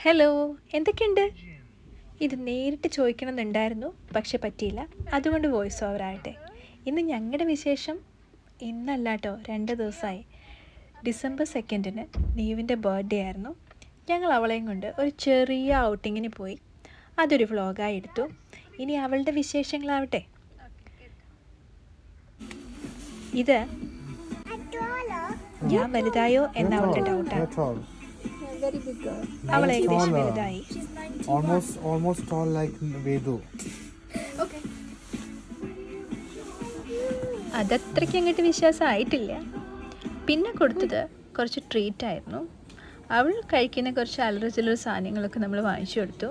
Hello, എന്തൊക്കെയുണ്ട്? ഇത് നേരിട്ട് ചോദിക്കണമെന്നുണ്ടായിരുന്നു, പക്ഷെ പറ്റിയില്ല. അതുകൊണ്ട് വോയിസ് ഓവർ ആകട്ടെ. ഇന്ന് ഞങ്ങളുടെ വിശേഷം ഇന്നല്ല കേട്ടോ, 2 ദിവസമായി. ഡിസംബർ 2 നീവിൻ്റെ ബർത്ത്ഡേ ആയിരുന്നു. ഞങ്ങൾ അവളെയും കൊണ്ട് ഒരു ചെറിയ ഔട്ടിങ്ങിന് പോയി. അതൊരു വ്ളോഗായി എടുത്തു. ഇനി അവളുടെ വിശേഷങ്ങളാവട്ടെ. ഇത് ഞാൻ വലുതായോ എന്ന അവളുടെ ഡൗട്ടാണ്. അവൾ ഏകദേശം വലുതായി. Almost tall like Vedu. അതത്രയ്ക്ക് അങ്ങോട്ട് വിശ്വാസമായിട്ടില്ല. പിന്നെ കൊടുത്തത് കുറച്ച് ട്രീറ്റായിരുന്നു. അവൾ കഴിക്കുന്ന കുറച്ച് അല്ലറ ചില്ലറ സാധനങ്ങളൊക്കെ നമ്മൾ വാങ്ങിച്ചു കൊടുത്തു.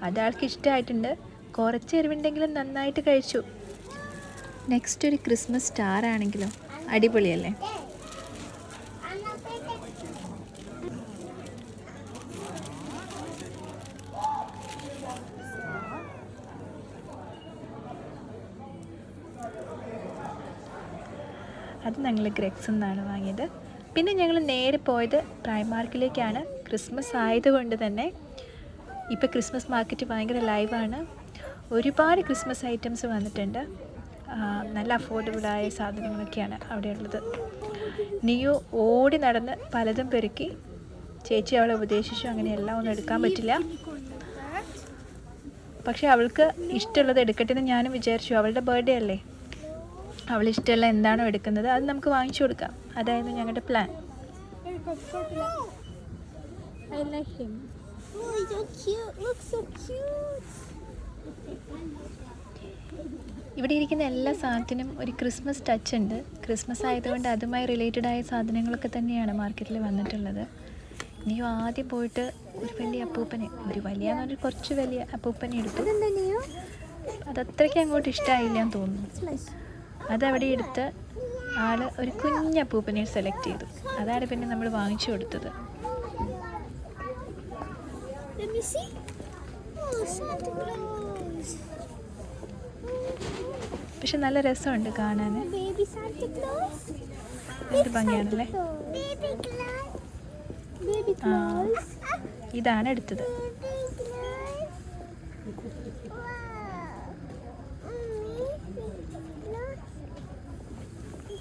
അതാൾക്ക് ഇഷ്ടമായിട്ടുണ്ട്. കുറച്ച് എരിവുണ്ടെങ്കിലും നന്നായിട്ട് കഴിച്ചു. നെക്സ്റ്റ് ഒരു ക്രിസ്മസ് സ്റ്റാർ ആണെങ്കിലോ അടിപൊളിയല്ലേ? അത് ഞങ്ങൾ ഗ്രെക്സിൽ നിന്നാണ് വാങ്ങിയത്. പിന്നെ ഞങ്ങൾ നേരെ പോയത് പ്രൈമാർക്കിലേക്കാണ്. ക്രിസ്മസ് ആയതുകൊണ്ട് തന്നെ ഇപ്പോൾ ക്രിസ്മസ് മാർക്കറ്റ് ഭയങ്കര ലൈവാണ്. ഒരുപാട് ക്രിസ്മസ് ഐറ്റംസ് വന്നിട്ടുണ്ട്. നല്ല അഫോർഡബിളായ സാധനങ്ങളൊക്കെയാണ് അവിടെ ഉള്ളത്. നിയോ ഓടി നടന്ന് പലതും പെറുക്കി. ചേച്ചി അവളെ ഉപദേശിച്ചു, അങ്ങനെ എല്ലാം ഒന്നും എടുക്കാൻ പറ്റില്ല, പക്ഷേ അവൾക്ക് ഇഷ്ടമുള്ളത് എടുക്കട്ടെ എന്ന് ഞാനും വിചാരിച്ചു. അവളുടെ ബർത്ത്ഡേ അല്ലേ, അവൾ ഇഷ്ടമുള്ള എന്താണോ എടുക്കുന്നത് അത് നമുക്ക് വാങ്ങിച്ചു കൊടുക്കാം. അതായിരുന്നു ഞങ്ങളുടെ പ്ലാൻ. ഇവിടെ ഇരിക്കുന്ന എല്ലാ സാധനത്തിനും ഒരു ക്രിസ്മസ് ടച്ച് ഉണ്ട്. ക്രിസ്മസ് ആയതുകൊണ്ട് അതുമായി റിലേറ്റഡ് ആയ സാധനങ്ങളൊക്കെ തന്നെയാണ് മാർക്കറ്റിൽ വന്നിട്ടുള്ളത്. നീ ആദ്യം പോയിട്ട് ഒരു വലിയ അപ്പൂപ്പനെ, ഒരു വലിയ കുറച്ച് വലിയ അപ്പൂപ്പനെ എടുത്തു. അതത്രയ്ക്ക് അങ്ങോട്ട് ഇഷ്ടമായില്ല എന്ന് തോന്നുന്നു. അതവിടെ എടുത്ത് ആൾ ഒരു കുഞ്ഞപ്പൂപ്പനെ സെലക്ട് ചെയ്തു. അതാണ് പിന്നെ നമ്മൾ വാങ്ങിച്ചു കൊടുത്തത്. പക്ഷെ നല്ല രസമുണ്ട് കാണാൻ. എന്ത് ഭംഗിയാണല്ലേ. ഇതാണ് എടുത്തത്.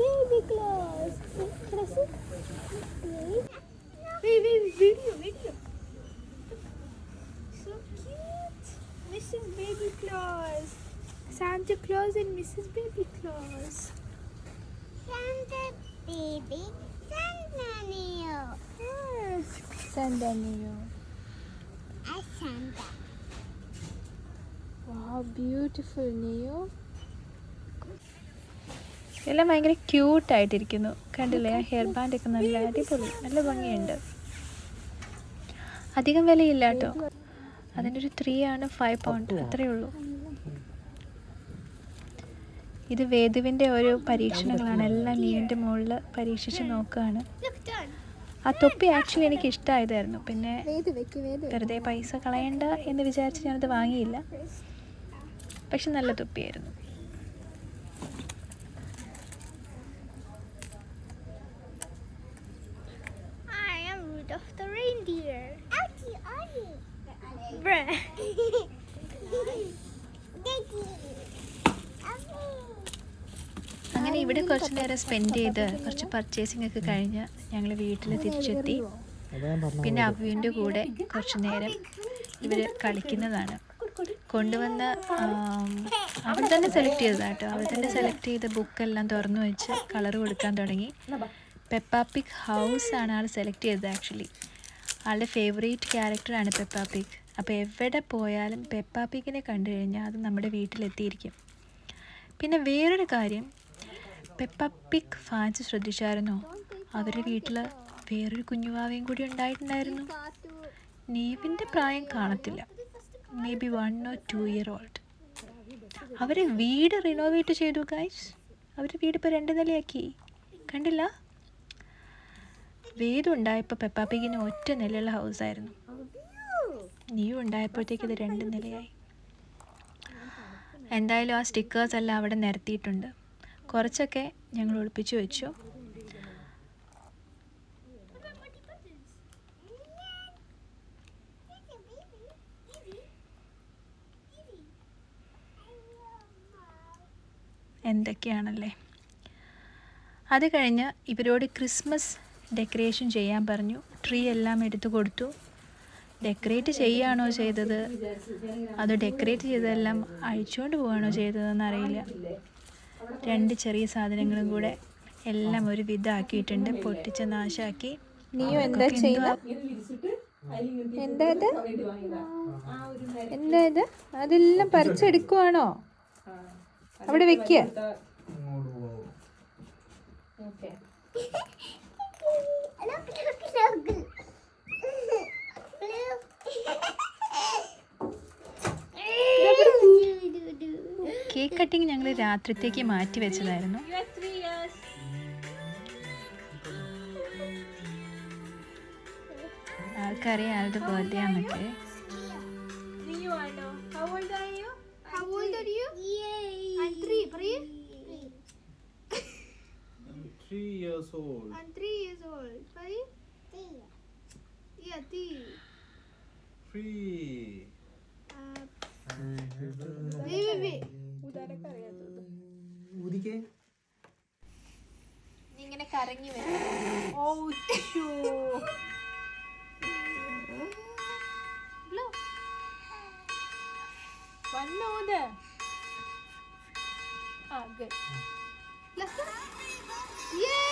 Baby Claus. Can I see? Video. So cute. Mrs. Baby Claus. Santa Claus and Mrs. Baby Claus. Santa Baby. Santa Neo. Yes. Santa Neo. Santa. Wow, beautiful Neo. എല്ലാം ഭയങ്കര ക്യൂട്ടായിട്ടിരിക്കുന്നു. കണ്ടില്ലേ, ആ ഹെയർ ബാൻഡൊക്കെ നല്ല അടിപൊളി, നല്ല ഭംഗിയുണ്ട്. അധികം വിലയില്ല കേട്ടോ. അതിൻ്റെ ഒരു 3 ആണ്, 5 പൗണ്ട് അത്രയേ ഉള്ളൂ. ഇത് വേദുവിൻ്റെ ഓരോ പരീക്ഷണങ്ങളാണ്. എല്ലാം നീവിൻ്റെ മുകളിൽ പരീക്ഷിച്ച് നോക്കുകയാണ്. ആ തൊപ്പി ആക്ച്വലി എനിക്ക് ഇഷ്ടമായതായിരുന്നു. പിന്നെ വെറുതെ പൈസ കളയണ്ട എന്ന് വിചാരിച്ച് ഞാനത് വാങ്ങിയില്ല. പക്ഷെ നല്ല തൊപ്പിയായിരുന്നു. Of the reindeer. Ouchie, ouchie. Bruh. അങ്ങനെ ഇവിടെ കുറച്ച് നേരം സ്പെൻഡ് ചെയ്ത് കുറച്ച് പർച്ചേസിംഗ് ഒക്കെ കഴിഞ്ഞ് ഞങ്ങൾ വീട്ടിൽ തിരിച്ചെത്തി. പിന്നെ അബുവിൻ്റെ കൂടെ കുറച്ച് നേരം ഇവർ കളിക്കുന്നതാണ്. കൊണ്ടുവന്ന അവൾ തന്നെ സെലക്ട് ചെയ്തതാണ് കേട്ടോ. അവൾ തന്നെ സെലക്ട് ചെയ്ത ബുക്കെല്ലാം തുറന്നു വെച്ച് കളർ കൊടുക്കാൻ തുടങ്ങി. പെപ്പ പിഗ് ഹൗസ് ആണ് ആൾ സെലക്ട് ചെയ്തത്. ആക്ച്വലി ആളുടെ ഫേവറേറ്റ് ക്യാരക്ടറാണ് പെപ്പ പിഗ്. അപ്പോൾ എവിടെ പോയാലും പെപ്പ പിഗിനെ കണ്ടു കഴിഞ്ഞാൽ അത് നമ്മുടെ വീട്ടിലെത്തിയിരിക്കും. പിന്നെ വേറൊരു കാര്യം, പെപ്പ പിഗ് ഫാൻസ് ശ്രദ്ധിച്ചായിരുന്നോ? അവരുടെ വീട്ടിൽ വേറൊരു കുഞ്ഞുവാവയും കൂടി ഉണ്ടായിട്ടുണ്ടായിരുന്നു. നീവിൻ്റെ പ്രായം കാണത്തില്ല, may be 1 or 2 year old. അവർ വീട് റിനോവേറ്റ് ചെയ്തു ഗൈസ്. അവർ വീട് ഇപ്പോൾ 2 നിലയാക്കി. കണ്ടില്ല? വേദു ഉണ്ടായപ്പോൾ പെപ്പ പിഗിന് 1 നിലയുള്ള ഹൗസായിരുന്നു. നീയും ഉണ്ടായപ്പോഴത്തേക്ക് ഇത് 2 നിലയായി. എന്തായാലും ആ സ്റ്റിക്കേഴ്സ് എല്ലാം അവിടെ നിരത്തിയിട്ടുണ്ട്. കുറച്ചൊക്കെ ഞങ്ങൾ ഒളിപ്പിച്ചു വെച്ചു. എന്തൊക്കെയാണല്ലേ. അത് കഴിഞ്ഞ് ഇവരോട് ക്രിസ്മസ് ഡെക്കറേഷൻ ചെയ്യാൻ പറഞ്ഞു. ട്രീ എല്ലാം എടുത്തു കൊടുത്തു. ഡെക്കറേറ്റ് ചെയ്യുകയാണോ ചെയ്തത് അതോ ഡെക്കറേറ്റ് ചെയ്തതെല്ലാം അഴിച്ചുകൊണ്ട് പോവുകയാണോ ചെയ്തതെന്ന് അറിയില്ല. 2 ചെറിയ സാധനങ്ങളും കൂടെ എല്ലാം ഒരു വിധമാക്കിയിട്ടുണ്ട്, പൊട്ടിച്ച് നാശാക്കി. നീയോ എന്താ ചെയ്യുക? എന്താ ഇത്? അതെല്ലാം പറിച്ചെടുക്കുവാണോ? അവിടെ വെക്കുക. കേക്ക് കട്ടിങ് ഞങ്ങൾ രാത്രിത്തേക്ക് മാറ്റി വെച്ചതായിരുന്നു. ആൾക്കറിയാം ആളുടെ birthday ആണൊക്കെ. How old are you? I'm 3. 3 years old. I'm 3 years old. 5? 3. Yeah, 3. 3. Wait. ഊതിക്കേ. ഇങ്ങനെ കറങ്ങി വരും. Good. Let's go. Yay!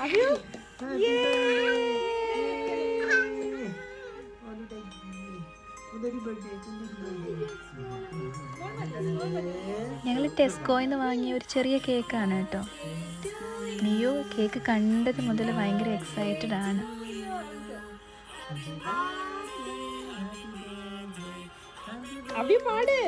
Have you? ഞങ്ങൾ ടെസ്കോയിൽ നിന്ന് വാങ്ങിയ ഒരു ചെറിയ കേക്കാണ് കേട്ടോ. നിയോ കേക്ക് കണ്ടത് മുതൽ ഭയങ്കര എക്സൈറ്റഡ് ആണ്. അഭി പാട്.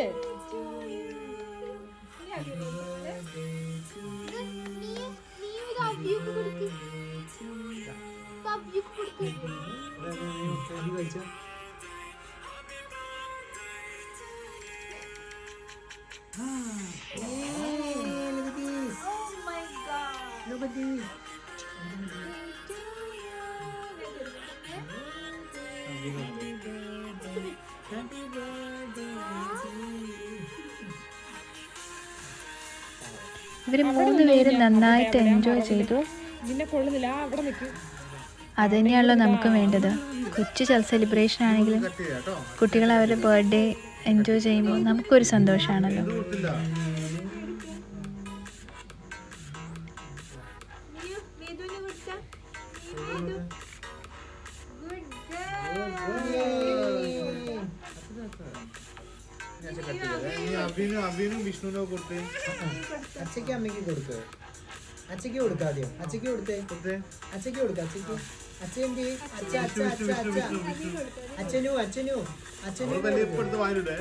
ഇവർ 3 പേരും നന്നായിട്ട് എൻജോയ് ചെയ്തു. നിന്നെ കൊള്ളുന്നില്ല, അവിടെ നിൽക്കും. അത് തന്നെയാണല്ലോ നമുക്ക് വേണ്ടത്. കൊച്ചു സെലിബ്രേഷൻ ആണെങ്കിലും കുട്ടികൾ അവരുടെ ബർത്ത്ഡേ എൻജോയ് ചെയ്യുമ്പോൾ നമുക്കൊരു സന്തോഷമാണല്ലോ. അഭിനും വിഷ്ണുവിനോ കൊടുത്തേ. അച്ഛക്ക് അമ്മയ്ക്ക് കൊടുക്ക്. അച്ഛക്ക് കൊടുക്ക. ആദ്യം അച്ഛക്ക് കൊടുത്തേ. അച്ഛക്ക് കൊടുക്ക. അച്ഛക്ക് അച്ഛൻ്റെ അച്ഛനു വാങ്ങിട്ടെ.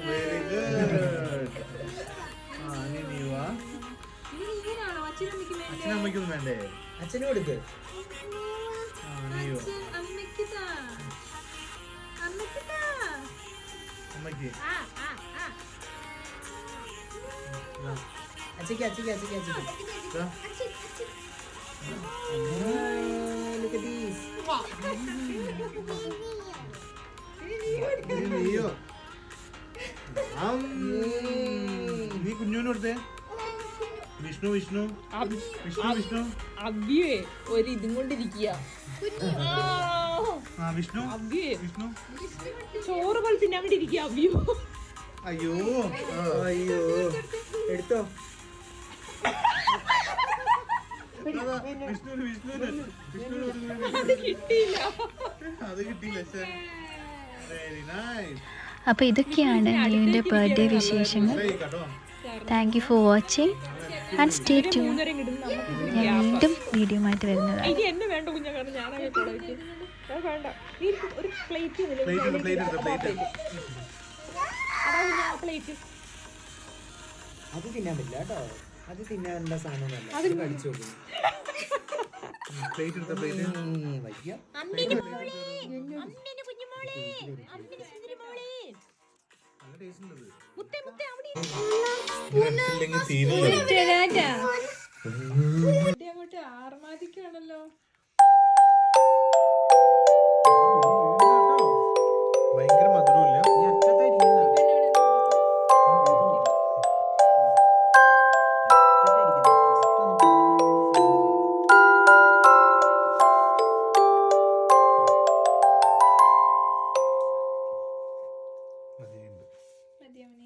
Very good. അച്ഛനമ്മയ്ക്കൊന്നും വേണ്ടേ? അച്ഛന് കൊടുക്ക്. അമ്മയ്ക്ക് അച്ഛക്ക് look at this. നീ കുഞ്ഞുവിന് കൊടുത്തേ. വിഷ്ണു അഭ്യേ ഒരു ഇതും കൊണ്ടിരിക്കുക. വിഷ്ണു ചോറ് പോലെ തിന്നാൻ വേണ്ടി ഇരിക്കുക. അഭ്യോ അയ്യോ എടുത്തോ. അത് കിട്ടിയില്ല. Very nice. അപ്പോൾ ഇതൊക്കെയാണ് നിയുവിൻ്റെ ബർത്ത്ഡേ വിശേഷങ്ങൾ. Thank you for watching and stay tune. ഞാൻ വീണ്ടും വീഡിയോ ആയിട്ട് വരുന്നതാണ്. ഇനി എന്നെ വേണ്ട കുഞ്ഞാ, കാരണം ഞാനൊക്കെ വേണ്ട. ഒരു പ്ലേറ്റ് പ്ലേറ്റ് അത് തിന്നാൻ പറ്റില്ല കേട്ടോ. അത് തിന്നാനുള്ള സാധനമല്ല. അത് കഴിച്ചു നോക്കും. വയ്യ. അങ്ങോട്ട് ആർമാദിക്കാണല്ലോ. ഭയങ്കര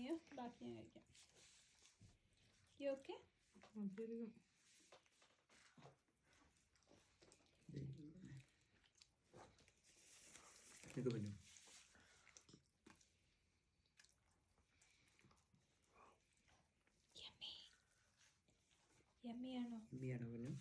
നീയോ ബാക്കി ഞാൻ കഴിക്കാം. You okay? ഇത് പറഞ്ഞു യമ്മിയാണോ? പറഞ്ഞു